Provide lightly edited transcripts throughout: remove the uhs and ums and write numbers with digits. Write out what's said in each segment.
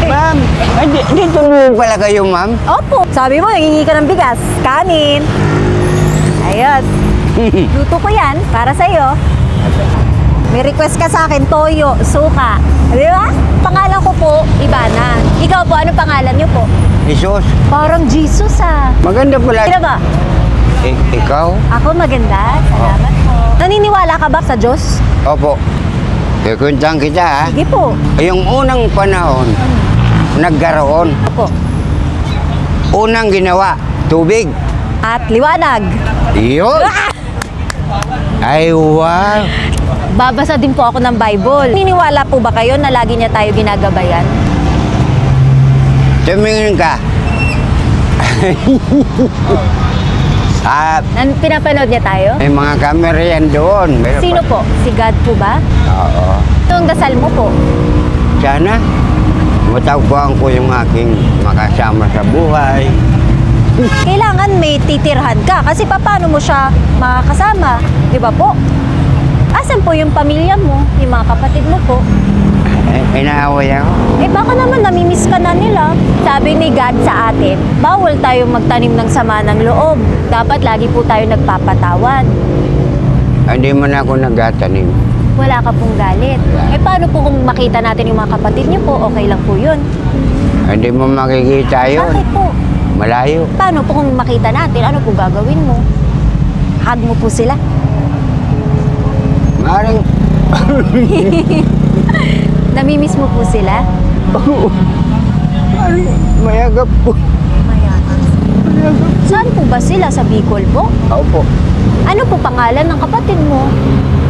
Ma'am, dito mo pala kayo, ma'am? Opo. Sabi mo, nangingi ka ng bigas. Kanin. Ayos. Luto ko yan para sa'yo. May request ka sa akin, toyo, suka. Di ba? Pangalan ko po, Ivana. Ikaw po, ano pangalan niyo po? Jesus, Parang Jesus ah. maganda pala. Sino ba? Ikaw? Ako maganda. Salamat po. Naniniwala ka ba sa Diyos? Opo. Ikuntang kita, ha? Sige po. Yung unang panahon, nagkaroon. Opo. Unang ginawa, tubig. At liwanag. Yun. Ay, wow. Babasa din po ako ng Bible. Naniniwala po ba kayo na lagi niya tayo ginagabayan? Tumingin ka. Pinapanood niya tayo? May mga camera yan doon. Meron Sino pa- po? Si God po ba? Oo. Anong dasal mo po? Sana, matagpuan ko yung aking makasama sa buhay. Kailangan may titirhan ka kasi paano mo siya makakasama? Di ba po? Asan po yung pamilya mo? Yung mga kapatid mo po? Inaaway ako. Eh baka naman namimiss ka na nila. Sabi ni God sa atin, bawal tayong magtanim ng sama ng loob. Dapat lagi po tayo nagpapatawad. Hindi man ako nagtatanim. Wala ka pong galit. Eh paano po kung makita natin yung mga kapatid niyo po? Okay lang po yun. Hindi mo makikita yun. Bakit po? Malayo. Paano po kung makita natin? Ano po gagawin mo? Hug mo po sila. Maring, Namimiss mo po sila? mayagap po. Saan po ba sila? Sa Bicol po? Opo. Ano po pangalan ng kapatid mo?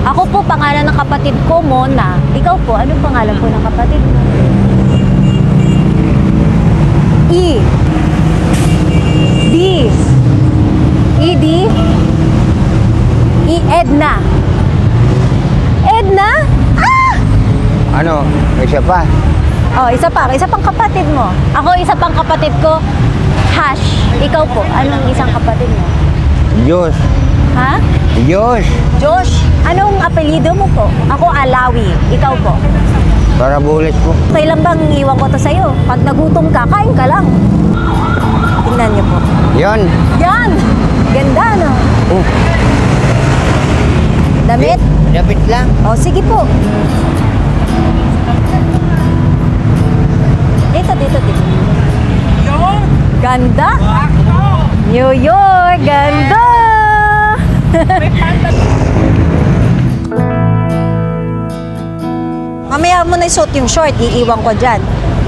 Ako po pangalan ng kapatid ko, Mona. Ikaw po, ano pangalan po ng kapatid mo? E. D. E-D. E. Edna. Edna? Ah! Ano, isa pa? Oh, isa pang kapatid mo. Ako, isa pang kapatid ko, Hash. Ikaw po, anong isang kapatid mo? Diyos. Ha? Diyos. Josh. Anong apelyido mo po? Ako, Alawi. Ikaw po? Para bulit po. Okay lang bang iwan ko to sa'yo? Pag nagutom ka, kain ka lang. Tingnan niyo po. Yon. Yan! Ganda, no? Oh, Damit? Dapat lang. O, sige po. Dito. Ganda! New York! Ganda! Mamaya mo na isuot yung short, iiwan ko dyan.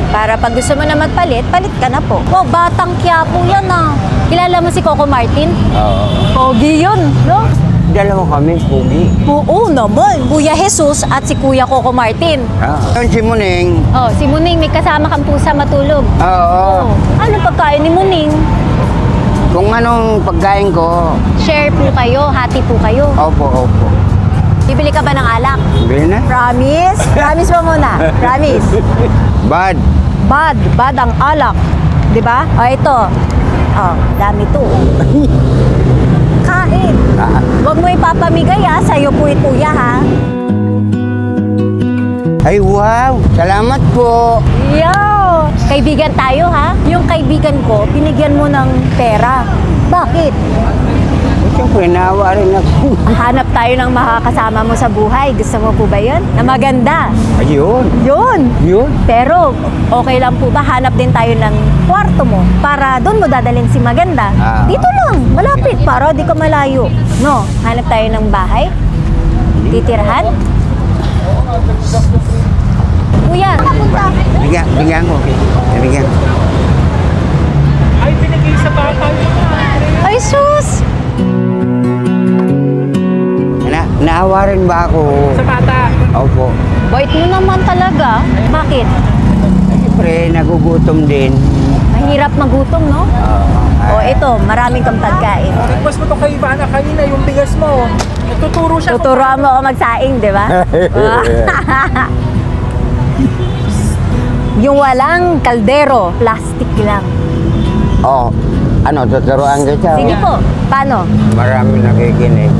Para pag gusto mo na magpalit, palit ka na po. Wow, batang Quiapo yan ah. Kilala mo si Coco Martin? Oo. Pogi yun, no? Dalawa kami, pugi. Oo naman. Kuya Jesus at si Kuya Coco Martin. Yun si Muning. Oh, si Muning, may kasama kang pusa matulog. Oo. Ano pagkain ni Muning? Kung anong pagkain ko, Share po kayo, hati po kayo. opo. Bibili ka ba ng alak? Bili na. Promise? Promise mo muna. Promise. Bad. Bad ang alak. 'Di ba? O ito. Oh, dami to. Kain. Huwag mo ipapamigay ha, sa'yo po ito ya ha. Ay, wow. Salamat po. Yo! Kaibigan tayo ha. Yung kaibigan ko, binigyan mo ng pera. Bakit? Siyempre, naawa rin ako. Hanap tayo ng makakasama mo sa buhay. Gusto mo po ba yun? Na maganda. Ayun. Yun. Pero, okay lang po ba? Hanap din tayo ng kwarto mo para doon mo dadalhin si maganda. Ah. Dito lang, malapit para di ka malayo. No, hanap tayo ng bahay. Titirhan. Kuya, nakapunta. Bigyan ko. Bigyan. Ay, binigay sa bata yun. Ay, sus! Naawa rin ba ako? Sa bata. Opo. Bait mo naman talaga. Bakit? Siyempre, nagugutom din. Mahirap magutom, no? O ito, maraming kang pagkain. Request mo to kay Ivana kanina, yung bigas mo. Nagtuturo siya. Tuturuan mo ako magsaing, di ba? Yung walang kaldero, plastic lang. Oh, ano, tuturuan kita. Sige po, paano? Marami nakikinig.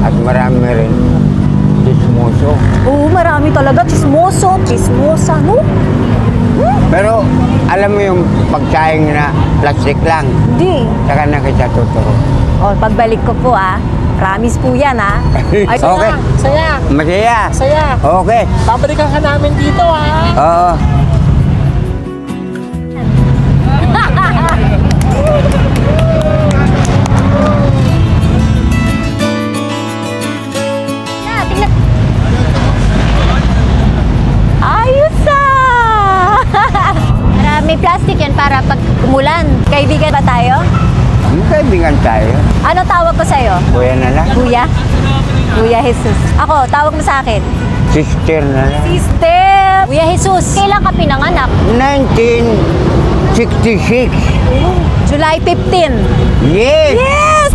At marami rin chismoso. Oo, marami talaga. Chismoso, chismosa, no? Pero alam mo yung pagsaing na plastic lang, Hindi. saka na kita tuturo. O, pagbalik ko po promise po yan Ay, Okay. Saya. Masaya. Saya. Okay. Babalikan ka namin dito, Oo. tingnan. Ayos May plastic yan para pag umulan. Kaibigan ba tayo? Kaibigan tayo. Ano tawag ko sa'yo? Kuya na lang. Kuya? Kuya Jesus. Ako, tawag mo sa akin. Sister na lang. Sister! Kuya Jesus, kailan ka pinanganak? 1966. July 15. Yes! Yes!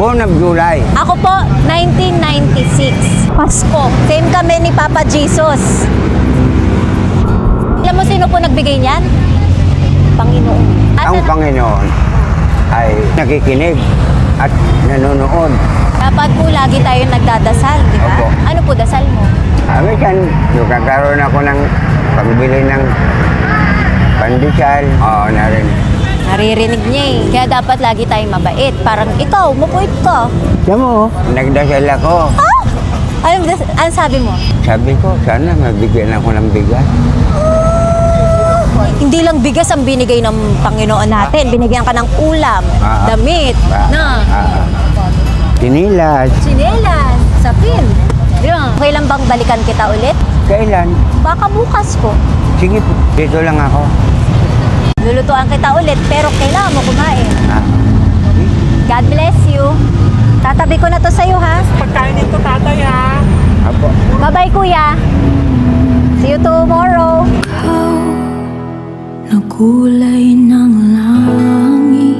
Born of July. Ako po, 1996. Pasko. Same kami ni Papa Jesus. Alam mo sino po nagbigay niyan? Panginoon. Ang Panginoon ay nakikinig at nanonood. Dapat po lagi tayo nagdadasal, di ba? Opo. Ano po dasal mo? Minsan, yung kakaroon ako ng pagbili ng pandesal. Oo, na rin. Naririnig niya eh. Kaya dapat lagi tayong mabait. Parang ikaw, mabait ka. Alam mo, nagdasal ako. Ano sabi mo? Sabi ko, sana mabigyan ako ng bigas. Hindi lang bigas ang binigay ng Panginoon natin. Binigyan ka ng ulam, damit, Tinilas. sinelas, sapin. Diba? Okay lang bang balikan kita ulit? Kailan? Baka bukas po. Sige po, dito lang ako. Lulutuan kita ulit, pero kailangan mo kumain. Ah. God bless you. Tatabi ko na to sa'yo, ha? Pagkain nito, tatay, Apo. Bye-bye, kuya. See you tomorrow. Nagkulay ng langit.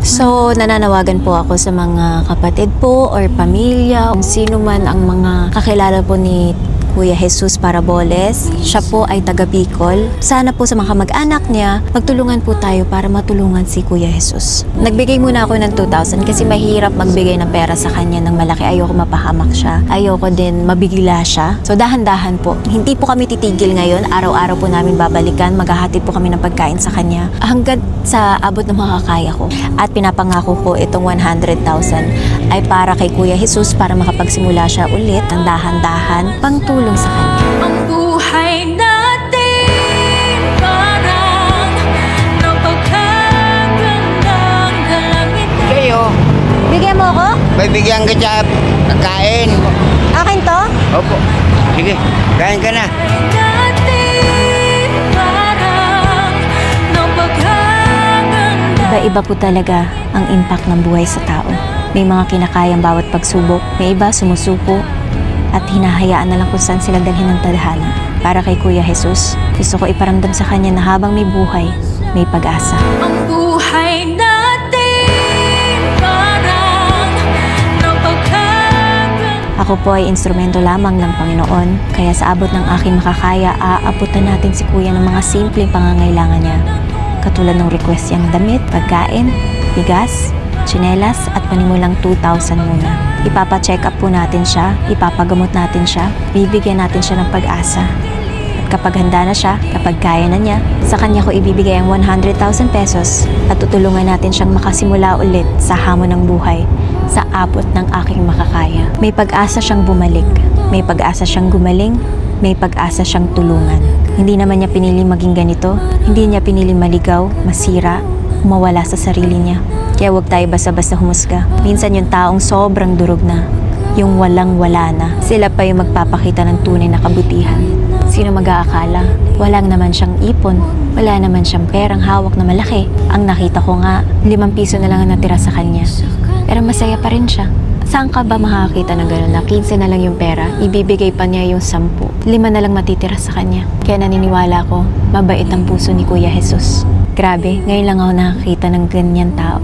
So, nananawagan po ako sa mga kapatid po or pamilya, kung sino man ang mga kakilala po ni Kuya Jesus Paraboles. Siya po ay taga Bicol. Sana po sa mga kamag-anak niya, magtulungan po tayo para matulungan si Kuya Jesus. Nagbigay muna ako ng 2,000 kasi mahirap magbigay ng pera sa kanya ng malaki. Ayoko mapahamak siya. Ayoko din mabigla siya. So dahan-dahan po. Hindi po kami titigil ngayon. Araw-araw po namin babalikan. Maghahatid po kami ng pagkain sa kanya. Hanggang sa abot ng makakaya ko. At pinapangako ko itong 100,000 ay para kay Kuya Jesus para makapagsimula siya ulit ng dahan-dahan pangtulong sa kanya. Ang buhay natin parang napagkagandang kalangitan. Sa'yo, Bigyan mo ako? bibigyan kita kain. Akin to? Opo. Sige, kain ka na. Natin parang napagkagandang. Iba-iba po talaga ang impact ng buhay sa tao. May mga kinakayang bawat pagsubok, may iba sumusuko, at hinahayaan na lang kung saan sila dalhin ng tadhana. Para kay Kuya Jesus, gusto ko iparamdam sa kanya na habang may buhay, may pag-asa. Ang buhay natin parang napagkagandang. Ako po ay instrumento lamang ng Panginoon, kaya sa abot ng aking makakaya, aabutan natin si Kuya ng mga simpleng pangangailangan niya. Katulad ng request niya ng damit, pagkain, bigas, tsinelas at panimulang 2,000 muna. Ipapa-check up po natin siya, ipapagamot natin siya, bibigyan natin siya ng pag-asa. At kapag handa na siya, kapag kaya na niya, sa kanya ko ibibigay ang 100,000 pesos at tutulungan natin siyang makasimula ulit sa hamon ng buhay sa abot ng aking makakaya. May pag-asa siyang bumalik, may pag-asa siyang gumaling, may pag-asa siyang tulungan. Hindi naman niya pinili maging ganito, hindi niya pinili maligaw, masira, mawala sa sarili niya. Kaya huwag tayo basta-basta humusga. Minsan yung taong sobrang durog na, yung walang-wala na, sila pa yung magpapakita ng tunay na kabutihan. Sino mag-aakala? Walang naman siyang ipon, wala naman siyang perang hawak na malaki. Ang nakita ko nga, 5 piso na lang ang natira sa kanya. Pero masaya pa rin siya. Saan ka ba makakita ng gano'n na 15 na lang yung pera, ibibigay pa niya yung 10. 5 na lang matitira sa kanya. Kaya naniniwala ko, mabait ang puso ni Kuya Jesus. Grabe, ngayon lang ako nakakita ng ganyan tao.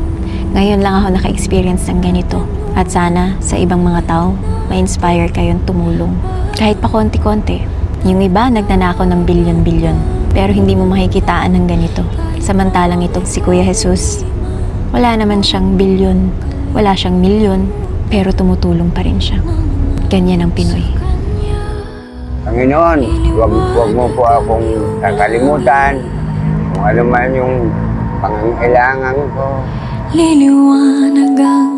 Ngayon lang ako naka-experience ng ganito. At sana sa ibang mga tao, ma-inspire kayong tumulong. Kahit pa konti-konti. Yung iba nagnanakaw ng bilyon-bilyon. Pero hindi mo makikitaan ng ganito. Samantalang itong si Kuya Jesus, wala naman siyang bilyon, wala siyang milyon, pero tumutulong pa rin siya. Ganyan ang Pinoy. Ang Panginoon, wag mo po akong kakalimutan kung ano man yung pangangailangan ko. Liliwanag ang